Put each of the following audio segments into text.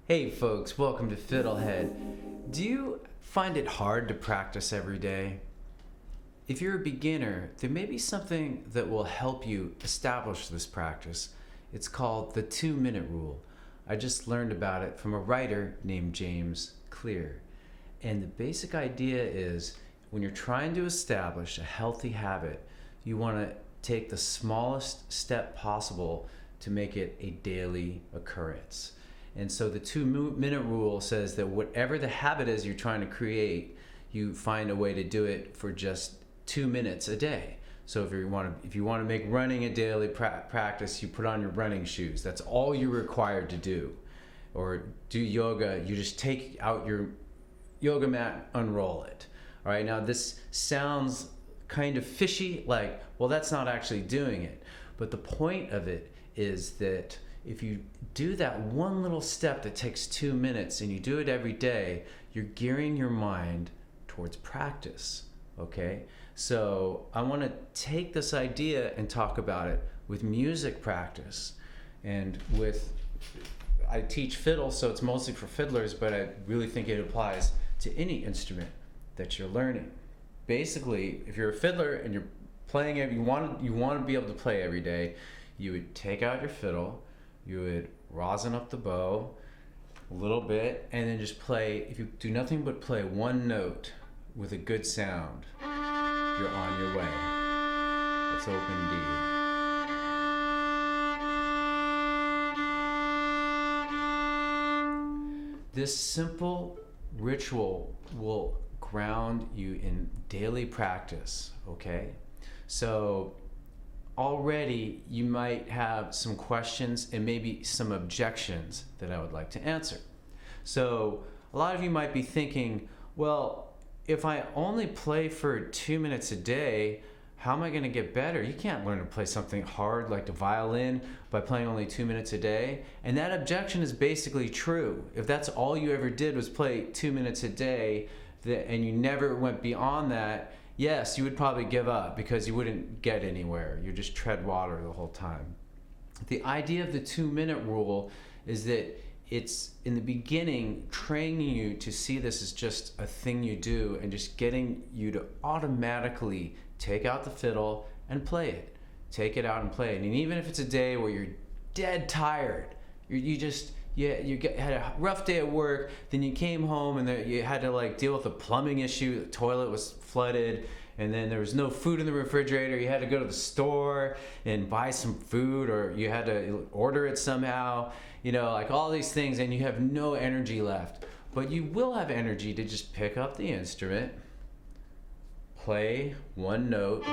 Hey folks, welcome to Fiddlehed. Do you find it hard to practice every day? If you're a beginner, there may be something that will help you establish this practice. It's called the 2-minute rule. I just learned about it from a writer named James Clear. And the basic idea is when you're trying to establish a healthy habit, you want to take the smallest step possible to make it a daily occurrence. And so the 2-minute rule says that whatever the habit is you're trying to create, you find a way to do it for just 2 minutes a day. So if you want to make running a daily practice, you put on your running shoes. That's all you're required to do. Or do yoga, you just take out your yoga mat, unroll it. All right, now this sounds kind of fishy, like, well, that's not actually doing it. But the point of it is that if you do that one little step that takes 2 minutes and you do it every day, you're gearing your mind towards practice, okay? So I want to take this idea and talk about it with music practice. And I teach fiddle, so it's mostly for fiddlers, but I really think it applies to any instrument that you're learning. Basically, if you're a fiddler and you're playing you want to be able to play every day, you would take out your fiddle, you would rosin up the bow a little bit, and then just play. If you do nothing but play one note with a good sound, you're on your way. It's open D. This simple ritual will ground you in daily practice, okay? So already you might have some questions and maybe some objections that I would like to answer. So a lot of you might be thinking, well, if I only play for 2 minutes a day, how am I going to get better? You can't learn to play something hard like the violin by playing only 2 minutes a day. And that objection is basically true. If that's all you ever did was play 2 minutes a day and you never went beyond that, yes, you would probably give up because you wouldn't get anywhere. You just tread water the whole time. The idea of the 2-minute rule is that it's, in the beginning, training you to see this as just a thing you do and just getting you to automatically take out the fiddle and play it. Take it out and play it. And even if it's a day where you're dead tired, you had a rough day at work, then you came home and you had to deal with a plumbing issue, the toilet was flooded, and then there was no food in the refrigerator, you had to go to the store and buy some food, or you had to order it somehow, all these things, and you have no energy left. But you will have energy to just pick up the instrument, play one note.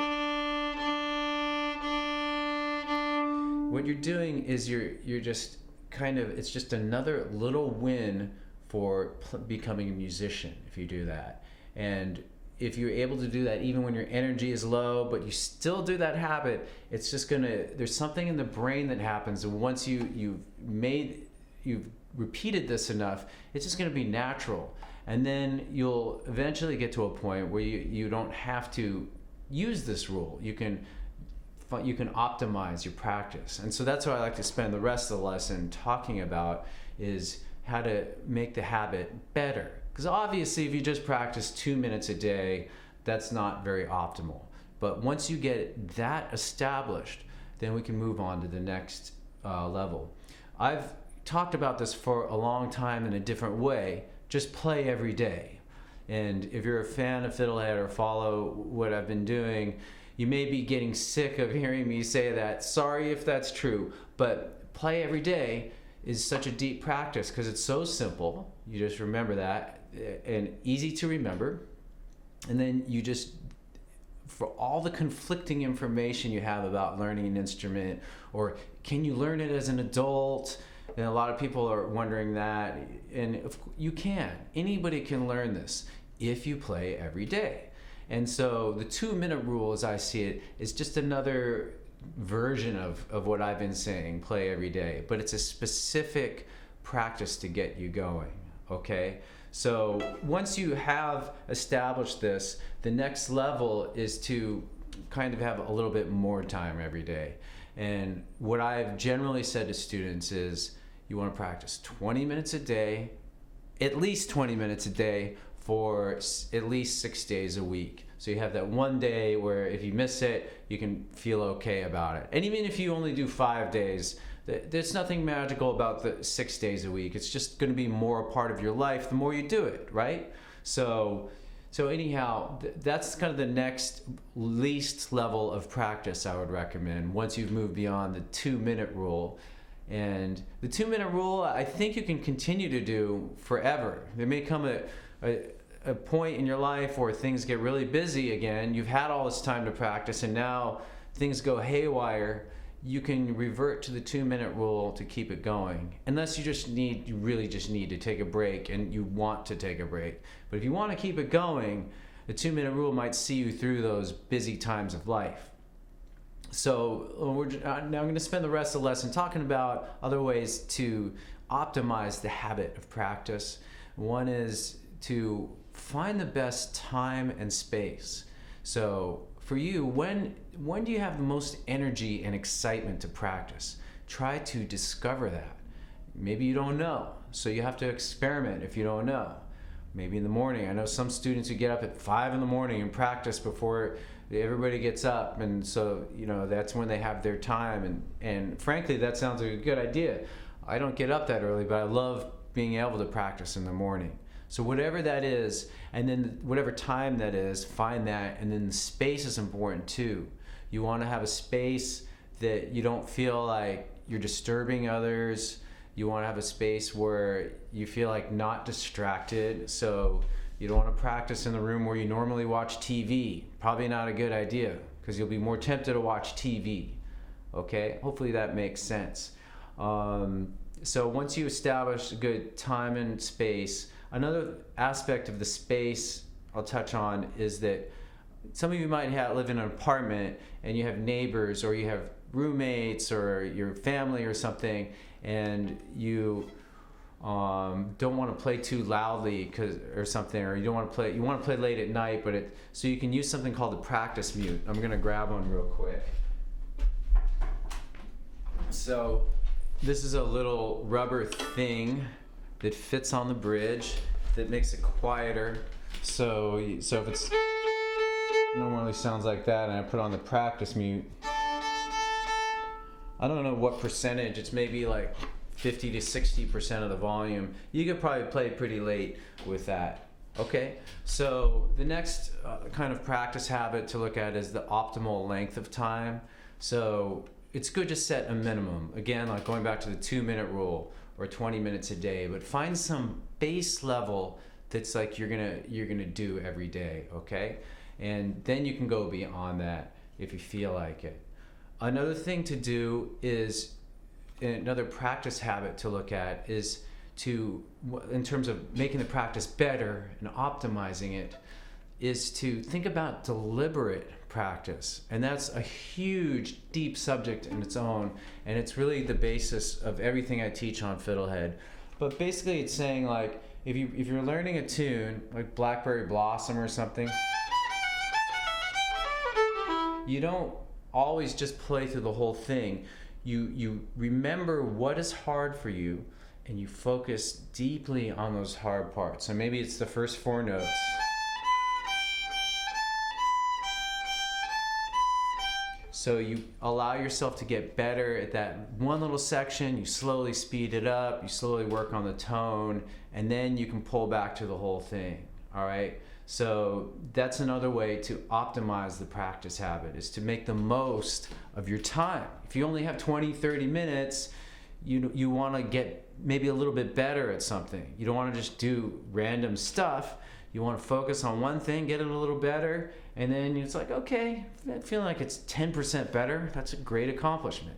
What you're doing is you're just it's just another little win for becoming a musician if you do that. And if you're able to do that even when your energy is low, but you still do that habit, it's just there's something in the brain that happens, and once you've repeated this enough, it's just gonna be natural. And then you'll eventually get to a point where you don't have to use this rule. You can optimize your practice. And so that's what I like to spend the rest of the lesson talking about, is how to make the habit better. Because obviously if you just practice 2 minutes a day, that's not very optimal. But once you get that established, then we can move on to the next level. I've talked about this for a long time in a different way. Just play every day. And if you're a fan of Fiddlehed or follow what I've been doing, you may be getting sick of hearing me say that. Sorry if that's true, but play every day is such a deep practice because it's so simple. You just remember that, and easy to remember. And then you just, for all the conflicting information you have about learning an instrument, or can you learn it as an adult? And a lot of people are wondering that, and you can. Anybody can learn this if you play every day. And so the 2-minute rule, as I see it, is just another version of what I've been saying, play every day. But it's a specific practice to get you going, okay? So once you have established this, the next level is to kind of have a little bit more time every day. And what I've generally said to students is, You want to practice 20 minutes a day, at least 20 minutes a day for at least 6 days a week. So you have that one day where if you miss it, you can feel okay about it. And even if you only do 5 days, there's nothing magical about the 6 days a week. It's just going to be more a part of your life the more you do it, right? So anyhow, that's kind of the next least level of practice I would recommend once you've moved beyond the 2-minute rule. And the 2-minute rule, I think you can continue to do forever. There may come a point in your life where things get really busy again. You've had all this time to practice and now things go haywire. You can revert to the 2-minute rule to keep it going, unless you really just need to take a break and you want to take a break. But if you want to keep it going, the 2-minute rule might see you through those busy times of life. So now I'm going to spend the rest of the lesson talking about other ways to optimize the habit of practice. One is to find the best time and space. So for you, when do you have the most energy and excitement to practice? Try to discover that. Maybe you don't know, so you have to experiment if you don't know. Maybe in the morning. I know some students who get up at 5 in the morning and practice before everybody gets up, and so that's when they have their time. And frankly, that sounds like a good idea. I don't get up that early, but I love being able to practice in the morning. So whatever that is, and then whatever time that is, find that. And then the space is important too. You want to have a space that you don't feel like you're disturbing others. You want to have a space where you feel like not distracted. So you don't want to practice in the room where you normally watch TV. Probably not a good idea, because you'll be more tempted to watch TV. Okay? Hopefully that makes sense. So once you establish a good time and space, another aspect of the space I'll touch on is that some of you might live in an apartment and you have neighbors or you have roommates or your family or something, and you don't want to play too loudly or something, or you want to play late at night, so you can use something called the practice mute. I'm going to grab one real quick. So this is a little rubber thing that fits on the bridge that makes it quieter. So if it's normally sounds like that and I put on the practice mute, I don't know what percentage, it's maybe like 50 to 60% of the volume. You could probably play pretty late with that. Okay, so the next kind of practice habit to look at is the optimal length of time. So it's good to set a minimum. Again, like going back to the 2-minute rule or 20 minutes a day, but find some base level that's like you're gonna do every day, okay? And then you can go beyond that if you feel like it. Another thing to do is, another practice habit to look at is in terms of making the practice better and optimizing it, is to think about deliberate practice. And that's a huge, deep subject in its own, and it's really the basis of everything I teach on Fiddlehed. But basically it's saying, like, if you're learning a tune, like Blackberry Blossom or something, you don't always just play through the whole thing. You remember what is hard for you, and you focus deeply on those hard parts. So maybe it's the first 4 notes. So you allow yourself to get better at that one little section, you slowly speed it up, you slowly work on the tone, and then you can pull back to the whole thing, all right? So that's another way to optimize the practice habit, is to make the most of your time. If you only have 20, 30 minutes, you want to get maybe a little bit better at something. You don't want to just do random stuff. You want to focus on one thing, get it a little better, and then it's like, okay, I'm feeling like it's 10% better. That's a great accomplishment.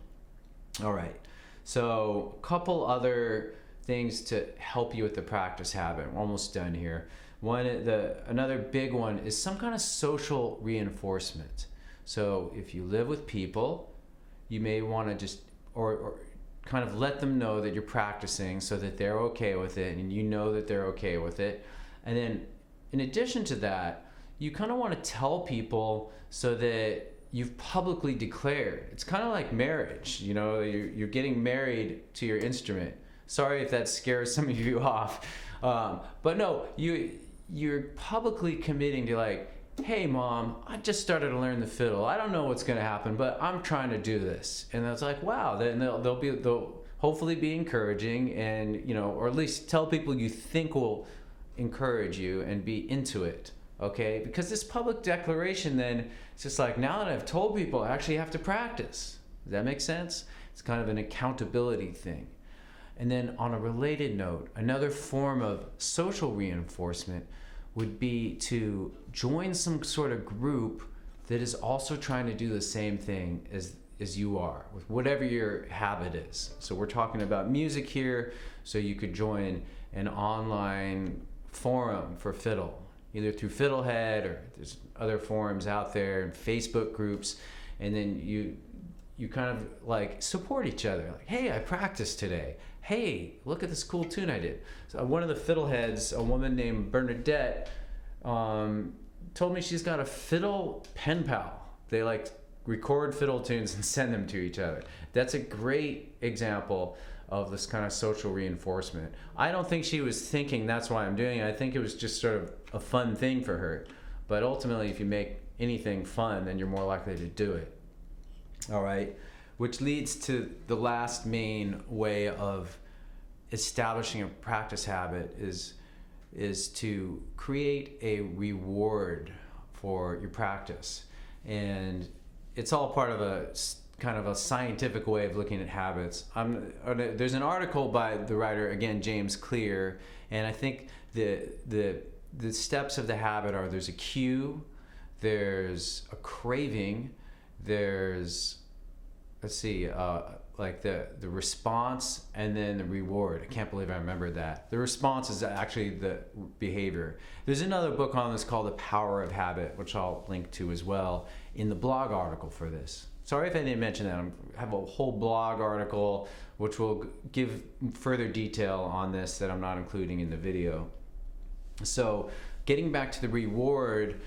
All right, so a couple other things to help you with the practice habit. We're almost done here. Another big one is some kind of social reinforcement. So if you live with people, you may want to just or kind of let them know that you're practicing so that they're okay with it, and you know that they're okay with it. And then in addition to that, you kind of want to tell people so that you've publicly declared. It's kind of like marriage, you're getting married to your instrument. Sorry if that scares some of you off. But no, you're publicly committing to like, hey mom, I just started to learn the fiddle. I don't know what's going to happen, but I'm trying to do this. And it's like, wow, then they'll hopefully be encouraging, and or at least tell people you think will encourage you and be into it. Okay, because this public declaration, then it's just like, now that I've told people, I actually have to practice. Does that make sense? It's kind of an accountability thing. And then on a related note, another form of social reinforcement would be to join some sort of group that is also trying to do the same thing as you are, with whatever your habit is. So we're talking about music here, so you could join an online forum for fiddle, either through Fiddlehed, or there's other forums out there and Facebook groups, and then you kind of like support each other. Like, hey, I practiced today. Hey, look at this cool tune I did. So one of the Fiddleheads, a woman named Bernadette, told me she's got a fiddle pen pal. They like record fiddle tunes and send them to each other. That's a great example of this kind of social reinforcement. I don't think she was thinking that's why I'm doing it. I think it was just sort of a fun thing for her. But ultimately, if you make anything fun, then you're more likely to do it. All right, which leads to the last main way of establishing a practice habit is to create a reward for your practice. And it's all part of a kind of a scientific way of looking at habits. There's an article by the writer, again, James Clear, and I think the steps of the habit are: there's a cue, there's a craving, there's like the response, and then the reward. I can't believe I remembered that. The response is actually the behavior. There's another book on this called The Power of Habit, which I'll link to as well in the blog article for this. Sorry if I didn't mention that. I have a whole blog article which will give further detail on this that I'm not including in the video. So getting back to the reward,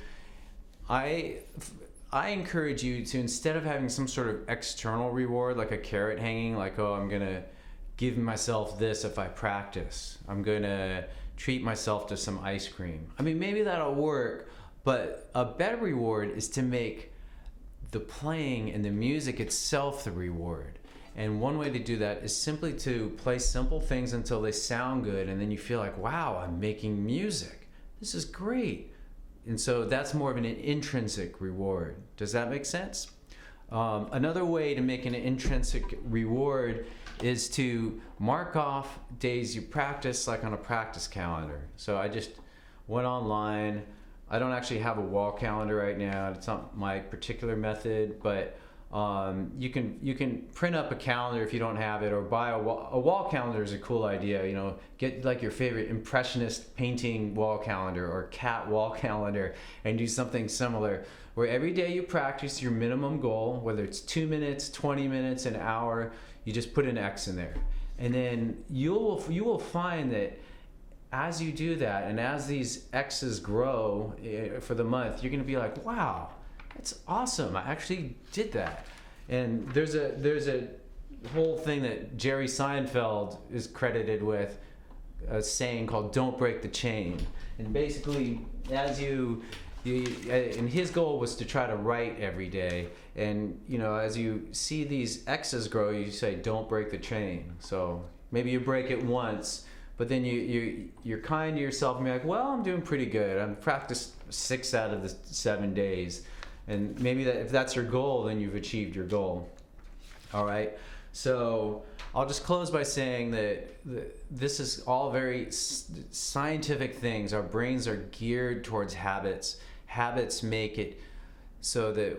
I encourage you to, instead of having some sort of external reward, like a carrot hanging, like, oh, I'm going to give myself this if I practice. I'm going to treat myself to some ice cream. I mean, maybe that'll work, but a better reward is to make the playing and the music itself the reward. And one way to do that is simply to play simple things until they sound good, and then you feel like, wow, I'm making music. This is great. And so that's more of an intrinsic reward. Does that make sense? Another way to make an intrinsic reward is to mark off days you practice, like on a practice calendar. So I just went online. I don't actually have a wall calendar right now. It's not my particular method, but you can print up a calendar if you don't have it, or buy a wall calendar is a cool idea. Get like your favorite impressionist painting wall calendar or cat wall calendar, and do something similar where every day you practice your minimum goal, whether it's 2 minutes, 20 minutes, an hour, you just put an X in there. And then you will find that as you do that, and as these X's grow for the month, you're going to be like, wow, that's awesome. I actually did that. And there's a whole thing that Jerry Seinfeld is credited with, a saying called "Don't break the chain." And basically, and his goal was to try to write every day. And as you see these X's grow, you say, "Don't break the chain." So maybe you break it once, but then you're kind to yourself and be like, well, I'm doing pretty good. I've practiced 6 out of the 7 days. And maybe if that's your goal, then you've achieved your goal. All right. So I'll just close by saying that this is all very scientific things. Our brains are geared towards habits. Habits make it so that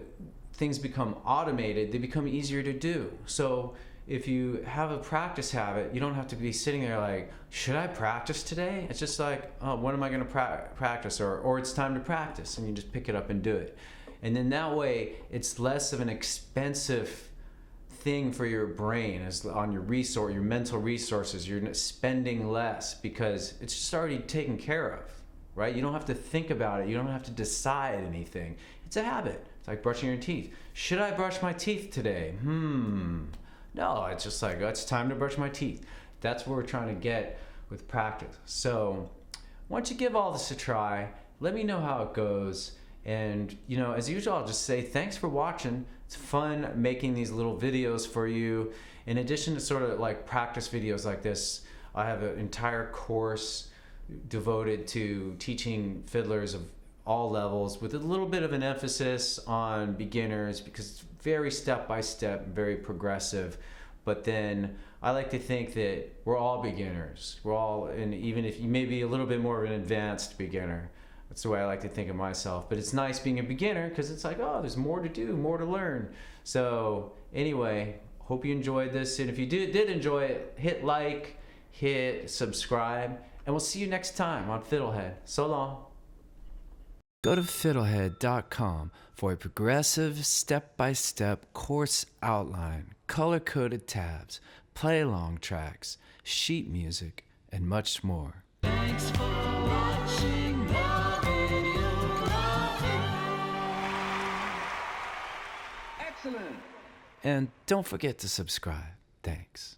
things become automated. They become easier to do. So if you have a practice habit, you don't have to be sitting there like, should I practice today? It's just like, oh, when am I going to practice? Or it's time to practice, and you just pick it up and do it. And then that way, it's less of an expensive thing for your brain on your mental resources. You're spending less because it's just already taken care of, right? You don't have to think about it. You don't have to decide anything. It's a habit. It's like brushing your teeth. Should I brush my teeth today? No, it's just like, it's time to brush my teeth. That's where we're trying to get with practice. So why don't you give all this a try? Let me know how it goes. And, as usual, I'll just say thanks for watching. It's fun making these little videos for you. In addition to sort of like practice videos like this, I have an entire course devoted to teaching fiddlers of all levels with a little bit of an emphasis on beginners because it's very step-by-step, very progressive. But then I like to think that we're all beginners. And even if you may be a little bit more of an advanced beginner, that's the way I like to think of myself. But it's nice being a beginner because it's like, oh, there's more to do, more to learn. So anyway, hope you enjoyed this. And if you did enjoy it, hit like, hit subscribe, and we'll see you next time on Fiddlehed. So long. Go to fiddlehed.com for a progressive step-by-step course outline, color-coded tabs, play-along tracks, sheet music, and much more. Thanks for watching the video. Excellent. And don't forget to subscribe. Thanks.